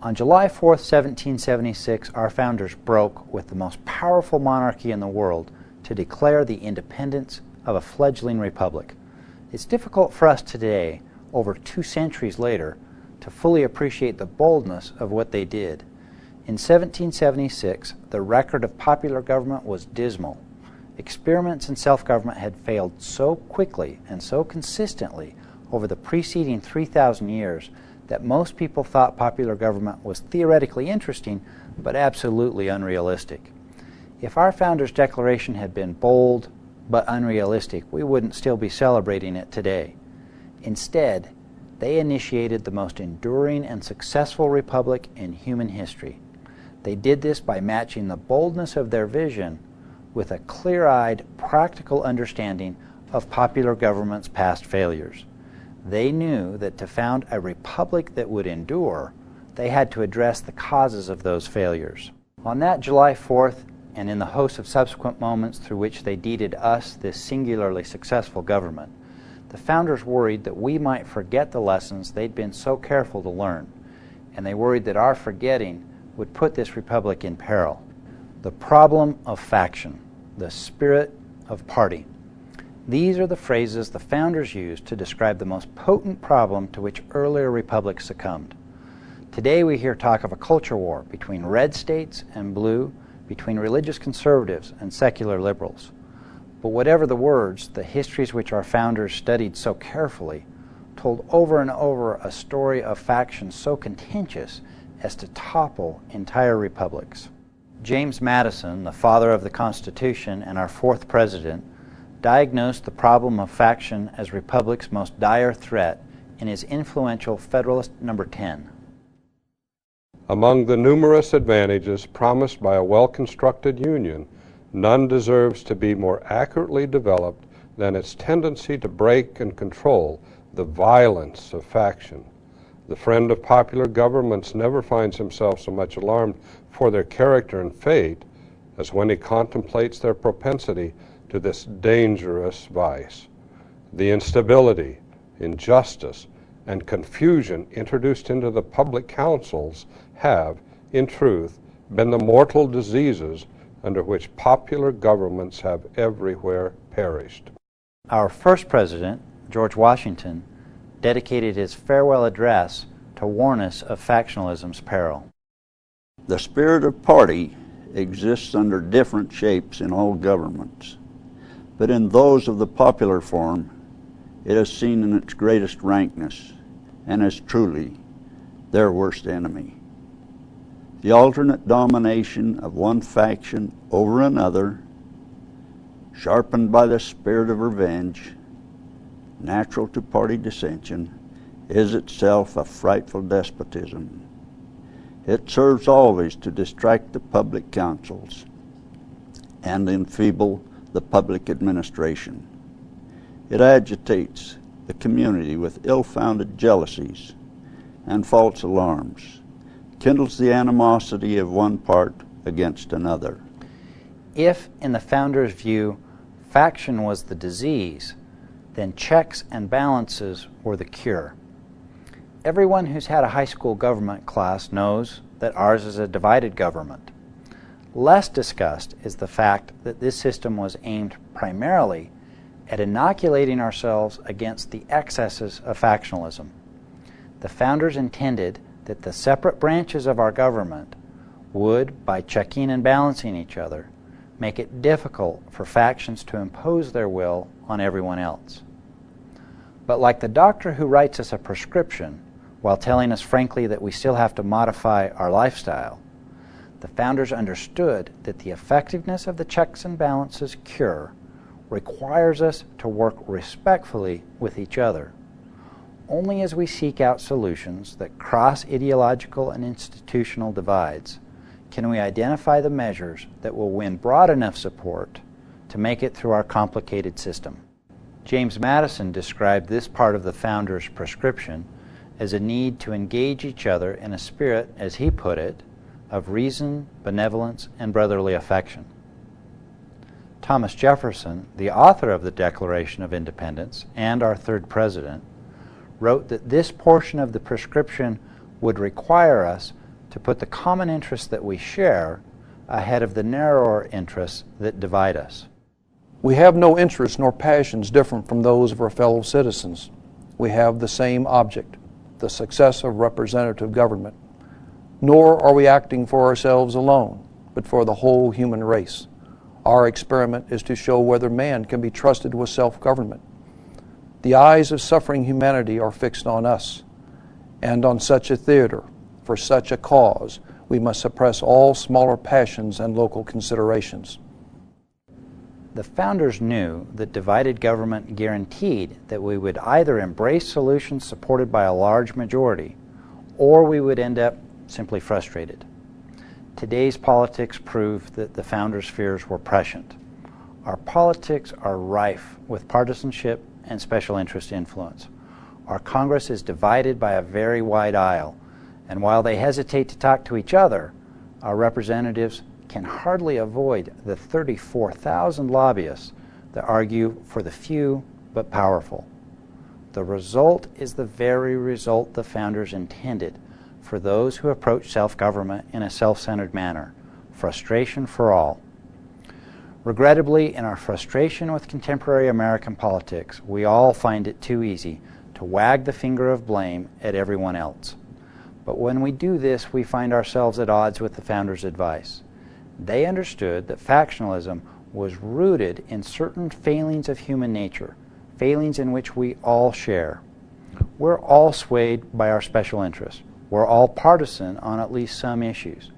On July 4th, 1776, our founders broke with the most powerful monarchy in the world to declare the independence of a fledgling republic. It's difficult for us today, over 2 centuries later, to fully appreciate the boldness of what they did. In 1776, the record of popular government was dismal. Experiments in self-government had failed so quickly and so consistently over the preceding 3,000 years that most people thought popular government was theoretically interesting, but absolutely unrealistic. If our founders' declaration had been bold but unrealistic, we wouldn't still be celebrating it today. Instead, they initiated the most enduring and successful republic in human history. They did this by matching the boldness of their vision with a clear-eyed, practical understanding of popular government's past failures. They knew that to found a republic that would endure, they had to address the causes of those failures. On that July 4th, and in the host of subsequent moments through which they deeded us this singularly successful government, the founders worried that we might forget the lessons they'd been so careful to learn, and they worried that our forgetting would put this republic in peril. The problem of faction, the spirit of party. These are the phrases the founders used to describe the most potent problem to which earlier republics succumbed. Today we hear talk of a culture war between red states and blue, between religious conservatives and secular liberals. But whatever the words, the histories which our founders studied so carefully told over and over a story of factions so contentious as to topple entire republics. James Madison, the father of the Constitution and our 4th president, diagnosed the problem of faction as republic's most dire threat in his influential Federalist No. 10. Among the numerous advantages promised by a well-constructed union, none deserves to be more accurately developed than its tendency to break and control the violence of faction. The friend of popular governments never finds himself so much alarmed for their character and fate as when he contemplates their propensity to this dangerous vice. The instability, injustice, and confusion introduced into the public councils have, in truth, been the mortal diseases under which popular governments have everywhere perished. Our first president, George Washington, dedicated his farewell address to warn us of factionalism's peril. The spirit of party exists under different shapes in all governments, but in those of the popular form, it is seen in its greatest rankness and is truly their worst enemy. The alternate domination of one faction over another, sharpened by the spirit of revenge, natural to party dissension, is itself a frightful despotism. It serves always to distract the public councils and enfeeble the public administration. It agitates the community with ill-founded jealousies and false alarms, kindles the animosity of one part against another. If, in the founders' view, faction was the disease, then checks and balances were the cure. Everyone who's had a high school government class knows that ours is a divided government. Less discussed is the fact that this system was aimed primarily at inoculating ourselves against the excesses of factionalism. The founders intended that the separate branches of our government would, by checking and balancing each other, make it difficult for factions to impose their will on everyone else. But like the doctor who writes us a prescription while telling us frankly that we still have to modify our lifestyle, the founders understood that the effectiveness of the checks and balances cure requires us to work respectfully with each other. Only as we seek out solutions that cross ideological and institutional divides can we identify the measures that will win broad enough support to make it through our complicated system. James Madison described this part of the founders' prescription as a need to engage each other in a spirit, as he put it, of reason, benevolence, and brotherly affection. Thomas Jefferson, the author of the Declaration of Independence and our 3rd president, wrote that this portion of the prescription would require us to put the common interests that we share ahead of the narrower interests that divide us. We have no interests nor passions different from those of our fellow citizens. We have the same object, the success of representative government. Nor are we acting for ourselves alone, but for the whole human race. Our experiment is to show whether man can be trusted with self-government. The eyes of suffering humanity are fixed on us, and on such a theater, for such a cause, we must suppress all smaller passions and local considerations. The founders knew that divided government guaranteed that we would either embrace solutions supported by a large majority, or we would end up simply frustrated. Today's politics prove that the founders' fears were prescient. Our politics are rife with partisanship and special interest influence. Our Congress is divided by a very wide aisle, and while they hesitate to talk to each other, our representatives can hardly avoid the 34,000 lobbyists that argue for the few but powerful. The result is the very result the founders intended for those who approach self-government in a self-centered manner: frustration for all. Regrettably, in our frustration with contemporary American politics, we all find it too easy to wag the finger of blame at everyone else. But when we do this, we find ourselves at odds with the founders' advice. They understood that factionalism was rooted in certain failings of human nature, failings in which we all share. We're all swayed by our special interests. We're all partisan on at least some issues.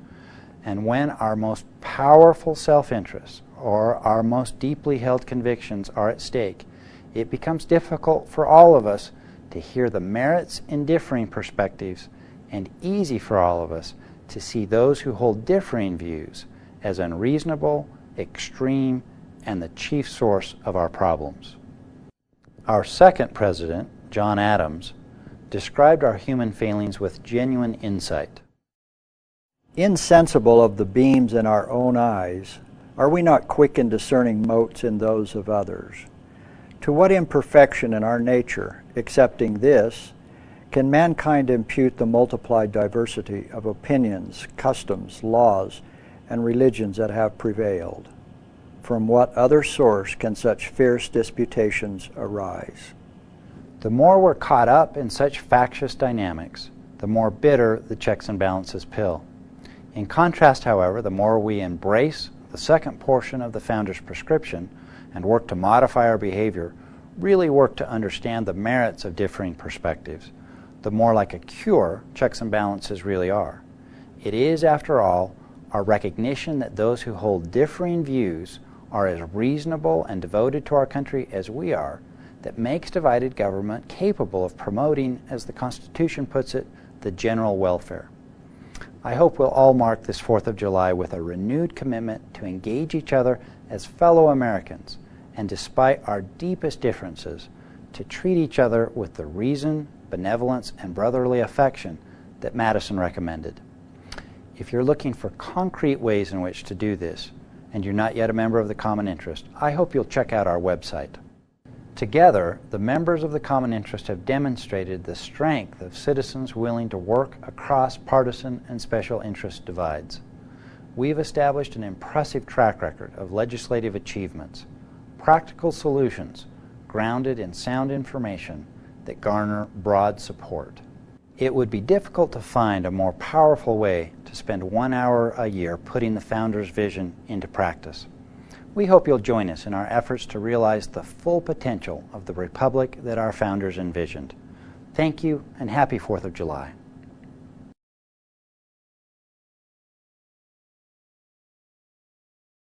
And when our most powerful self-interests or our most deeply held convictions are at stake, it becomes difficult for all of us to hear the merits in differing perspectives, and easy for all of us to see those who hold differing views as unreasonable, extreme, and the chief source of our problems. Our second president, John Adams, described our human failings with genuine insight. Insensible of the beams in our own eyes, are we not quick in discerning motes in those of others? To what imperfection in our nature, excepting this, can mankind impute the multiplied diversity of opinions, customs, laws, and religions that have prevailed? From what other source can such fierce disputations arise? The more we're caught up in such factious dynamics, the more bitter the checks and balances pill. In contrast, however, the more we embrace the second portion of the founders' prescription and work to modify our behavior, really work to understand the merits of differing perspectives, the more like a cure checks and balances really are. It is, after all, our recognition that those who hold differing views are as reasonable and devoted to our country as we are that makes divided government capable of promoting, as the Constitution puts it, the general welfare. I hope we'll all mark this 4th of July with a renewed commitment to engage each other as fellow Americans, and despite our deepest differences, to treat each other with the reason, benevolence, and brotherly affection that Madison recommended. If you're looking for concrete ways in which to do this, and you're not yet a member of the Common Interest, I hope you'll check out our website. Together, the members of the Common Interest have demonstrated the strength of citizens willing to work across partisan and special interest divides. We've established an impressive track record of legislative achievements, practical solutions grounded in sound information that garner broad support. It would be difficult to find a more powerful way to spend 1 hour a year putting the Founders' vision into practice. We hope you'll join us in our efforts to realize the full potential of the republic that our founders envisioned. Thank you, and happy 4th of July.